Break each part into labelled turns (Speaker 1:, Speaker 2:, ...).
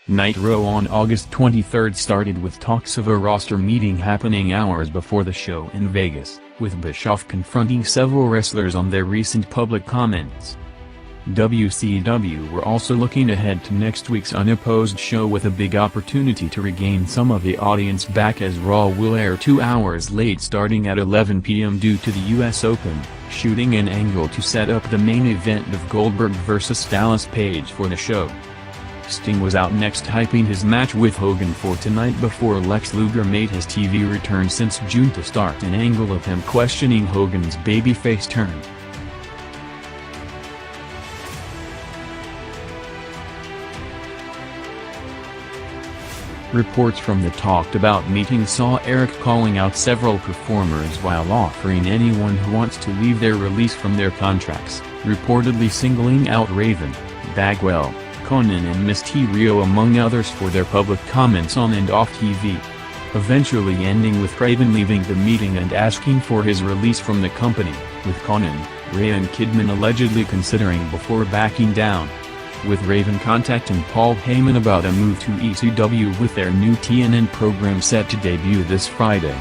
Speaker 1: Nitro on August 23 started with talks of a roster meeting happening hours before the show in Vegas, with Bischoff confronting several wrestlers on their recent public comments. WCW were also looking ahead to next week's unopposed show with a big opportunity to regain some of the audience back, as Raw will air 2 hours late starting at 11 p.m. due to the US Open, shooting an angle to set up the main event of Goldberg vs. Dallas Page for the show. Sting was out next hyping his match with Hogan for tonight before Lex Luger made his TV return since June to start an angle of him questioning Hogan's babyface turn. Reports from the talked about meeting saw Eric calling out several performers while offering anyone who wants to leave their release from their contracts, reportedly singling out Raven, Bagwell, Conan and Mysterio among others for their public comments on and off TV. Eventually ending with Raven leaving the meeting and asking for his release from the company, with Conan, Ray and Kidman allegedly considering before backing down. With Raven contacting Paul Heyman about a move to ECW with their new TNN program set to debut this Friday.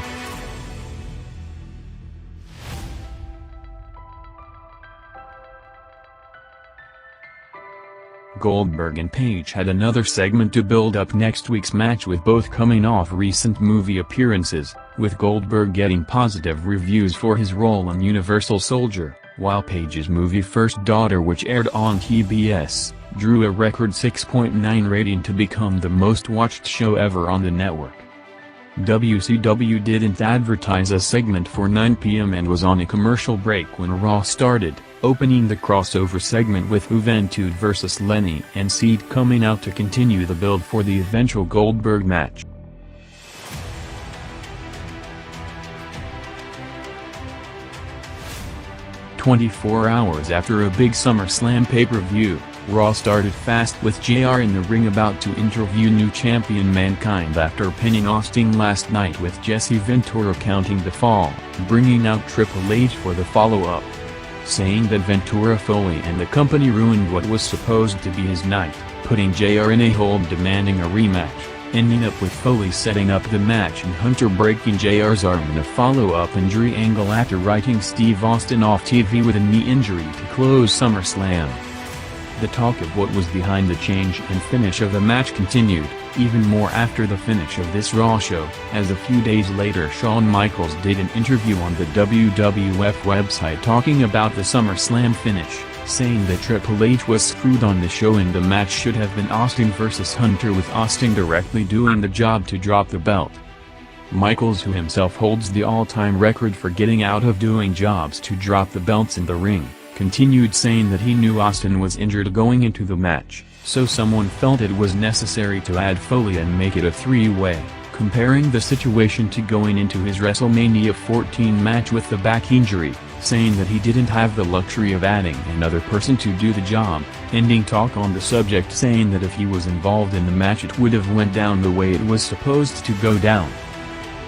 Speaker 1: Goldberg and Page had another segment to build up next week's match, with both coming off recent movie appearances, with Goldberg getting positive reviews for his role in Universal Soldier, while Page's movie First Daughter, which aired on TBS, drew a record 6.9 rating to become the most watched show ever on the network. WCW didn't advertise a segment for 9 p.m. and was on a commercial break when Raw started, opening the crossover segment with Juventud vs. Lenny and Seed coming out to continue the build for the eventual Goldberg match. "24 hours after a big SummerSlam pay-per-view, Raw started fast with JR in the ring about to interview new champion Mankind after pinning Austin last night, with Jesse Ventura counting the fall, bringing out Triple H for the follow-up, saying that Ventura, Foley and the company ruined what was supposed to be his night, putting JR in a hold demanding a rematch, ending up with Foley setting up the match and Hunter breaking JR's arm in a follow-up injury angle after writing Steve Austin off TV with a knee injury to close SummerSlam. The talk of what was behind the change and finish of the match continued, even more after the finish of this Raw show, as a few days later Shawn Michaels did an interview on the WWF website talking about the SummerSlam finish, saying that Triple H was screwed on the show and the match should have been Austin vs. Hunter, with Austin directly doing the job to drop the belt. Michaels, who himself holds the all-time record for getting out of doing jobs to drop the belts in the ring, continued saying that he knew Austin was injured going into the match, so someone felt it was necessary to add Foley and make it a three-way, comparing the situation to going into his WrestleMania 14 match with the back injury, saying that he didn't have the luxury of adding another person to do the job, ending talk on the subject saying that if he was involved in the match it would have went down the way it was supposed to go down.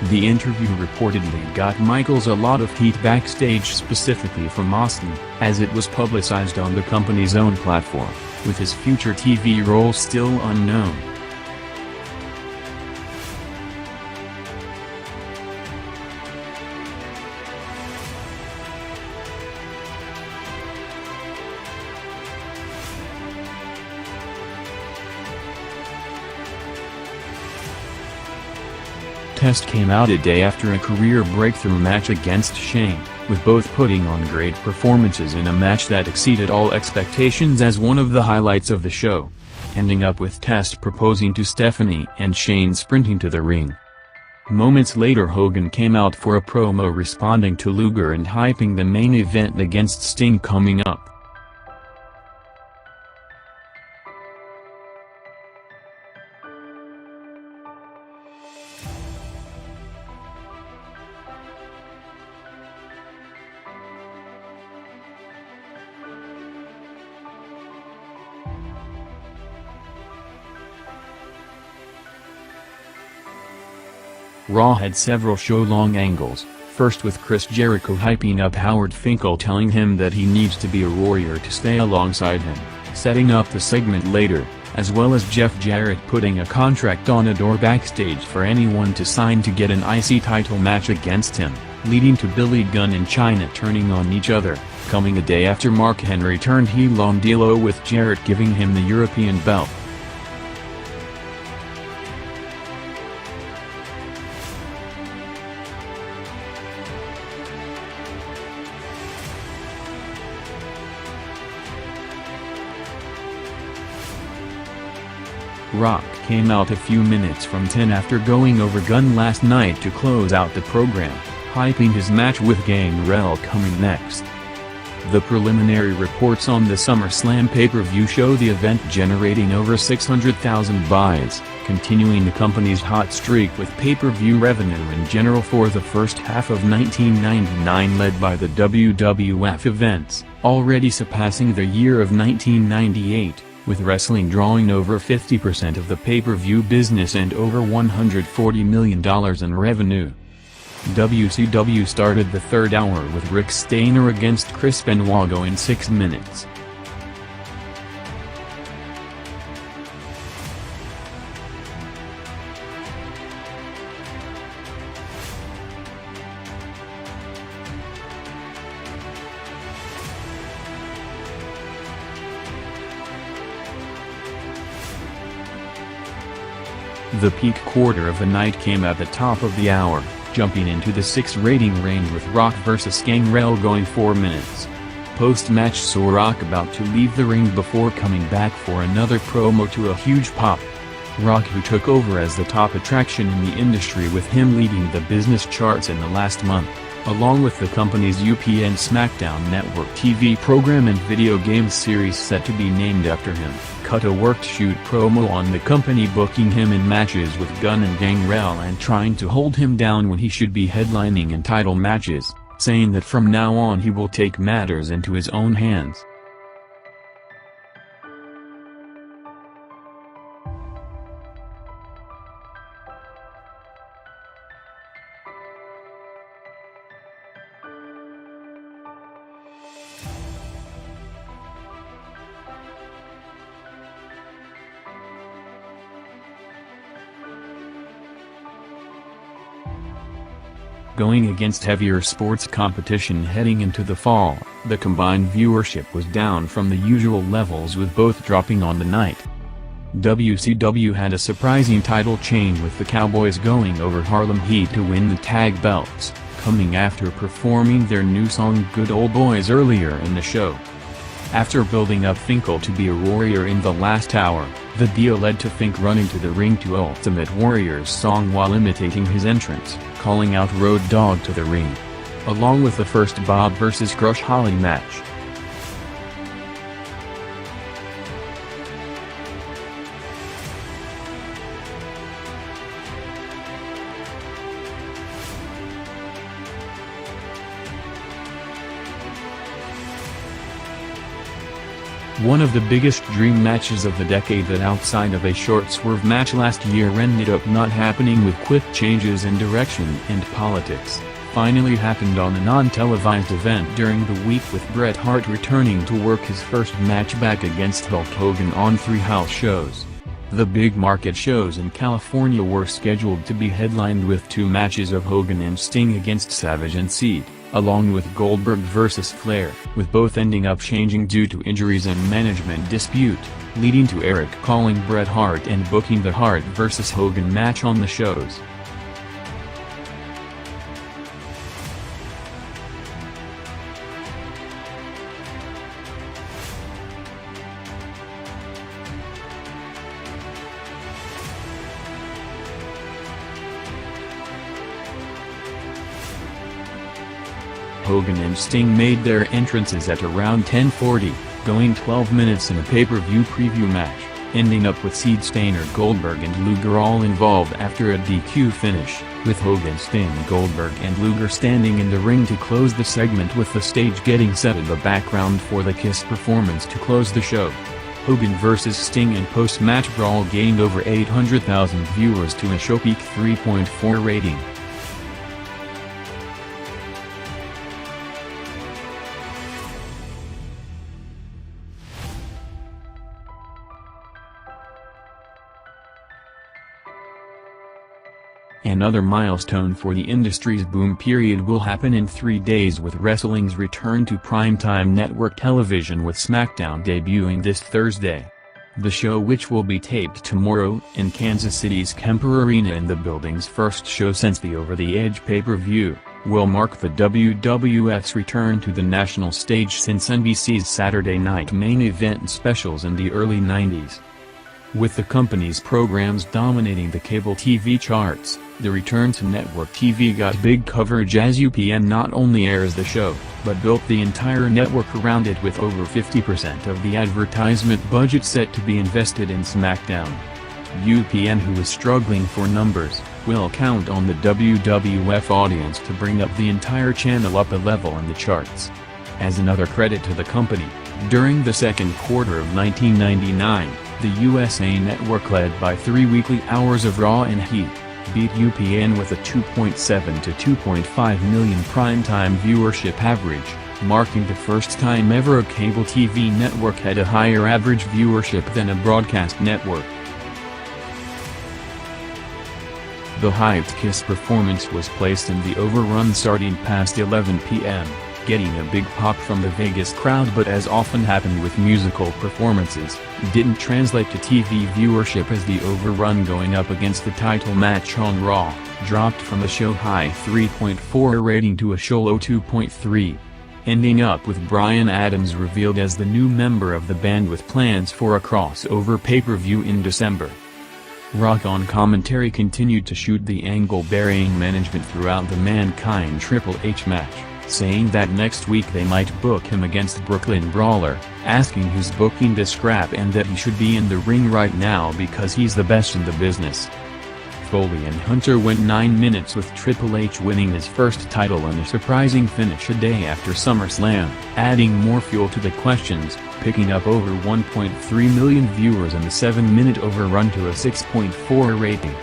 Speaker 1: The interview reportedly got Michaels a lot of heat backstage, specifically from Austin, as it was publicized on the company's own platform, with his future TV role still unknown. Test came out a day after a career breakthrough match against Shane, with both putting on great performances in a match that exceeded all expectations as one of the highlights of the show, ending up with Test proposing to Stephanie and Shane sprinting to the ring. Moments later Hogan came out for a promo responding to Luger and hyping the main event against Sting coming up. Raw had several show-long angles, first with Chris Jericho hyping up Howard Finkel, telling him that he needs to be a warrior to stay alongside him, setting up the segment later, as well as Jeff Jarrett putting a contract on a door backstage for anyone to sign to get an IC title match against him, leading to Billy Gunn and Chyna turning on each other, coming a day after Mark Henry turned heel on D'Lo with Jarrett giving him the European belt. Rock came out a few minutes from 10 after going over Gunn last night to close out the program, hyping his match with Gangrel coming next. The preliminary reports on the SummerSlam pay-per-view show the event generating over 600,000 buys, continuing the company's hot streak with pay-per-view revenue in general for the first half of 1999 led by the WWF events, already surpassing the year of 1998. With wrestling drawing over 50% of the pay-per-view business and over $140 million in revenue. WCW started the third hour with Rick Steiner against Chris Benoit in 6 minutes. The peak quarter of the night came at the top of the hour, jumping into the 6 rating range with Rock vs Gangrel going 4 minutes. Post-match saw Rock about to leave the ring before coming back for another promo to a huge pop. Rock, who took over as the top attraction in the industry with him leading the business charts in the last month, along with the company's UPN SmackDown Network TV program and video game series set to be named after him, cut a worked-shoot promo on the company booking him in matches with Gunn and Gangrel and trying to hold him down when he should be headlining in title matches, saying that from now on he will take matters into his own hands. Going against heavier sports competition heading into the fall, the combined viewership was down from the usual levels with both dropping on the night. WCW had a surprising title change with the Cowboys going over Harlem Heat to win the tag belts, coming after performing their new song Good Old Boys earlier in the show. After building up Finkel to be a warrior in the last hour, the deal led to Fink running to the ring to Ultimate Warrior's song while imitating his entrance, calling out Road Dogg to the ring. Along with the first Bob vs. Crush Holly match. One of the biggest dream matches of the decade that outside of a short swerve match last year ended up not happening with quick changes in direction and politics, finally happened on a non-televised event during the week with Bret Hart returning to work his first match back against Hulk Hogan on 3 house shows. The big market shows in California were scheduled to be headlined with 2 matches of Hogan and Sting against Savage and Seed, along with Goldberg vs. Flair, with both ending up changing due to injuries and management dispute, leading to Eric calling Bret Hart and booking the Hart vs. Hogan match on the shows. Hogan and Sting made their entrances at around 10:40, going 12 minutes in a pay-per-view preview match, ending up with Seed, Steiner, Goldberg and Luger all involved after a DQ finish, with Hogan, Sting, Goldberg and Luger standing in the ring to close the segment with the stage getting set in the background for the Kiss performance to close the show. Hogan vs. Sting and post-match brawl gained over 800,000 viewers to a show peak 3.4 rating. Another milestone for the industry's boom period will happen in 3 days with wrestling's return to primetime network television with SmackDown debuting this Thursday. The show, which will be taped tomorrow in Kansas City's Kemper Arena and the building's first show since the Over the Edge pay-per-view, will mark the WWF's return to the national stage since NBC's Saturday Night Main Event specials in the early 90s. With the company's programs dominating the cable TV charts, the return to network TV got big coverage as UPN not only airs the show, but built the entire network around it with over 50% of the advertisement budget set to be invested in SmackDown. UPN, who is struggling for numbers, will count on the WWF audience to bring up the entire channel up a level in the charts. As another credit to the company, during the second quarter of 1999, the USA Network, led by 3 weekly hours of Raw and Heat, beat UPN with a 2.7 to 2.5 million primetime viewership average, marking the first time ever a cable TV network had a higher average viewership than a broadcast network. The hyped Kiss performance was placed in the overrun starting past 11 p.m., getting a big pop from the Vegas crowd, but as often happened with musical performances, didn't translate to TV viewership as the overrun going up against the title match on Raw, dropped from a show-high 3.4 rating to a show low 2.3. Ending up with Bryan Adams revealed as the new member of the band with plans for a crossover pay-per-view in December. Rock on commentary continued to shoot the angle burying management throughout the Mankind Triple H match, saying that next week they might book him against Brooklyn Brawler, asking who's booking this scrap and that he should be in the ring right now because he's the best in the business. Foley and Hunter went 9 minutes with Triple H winning his first title in a surprising finish a day after SummerSlam, adding more fuel to the questions, picking up over 1.3 million viewers in the 7-minute overrun to a 6.4 rating.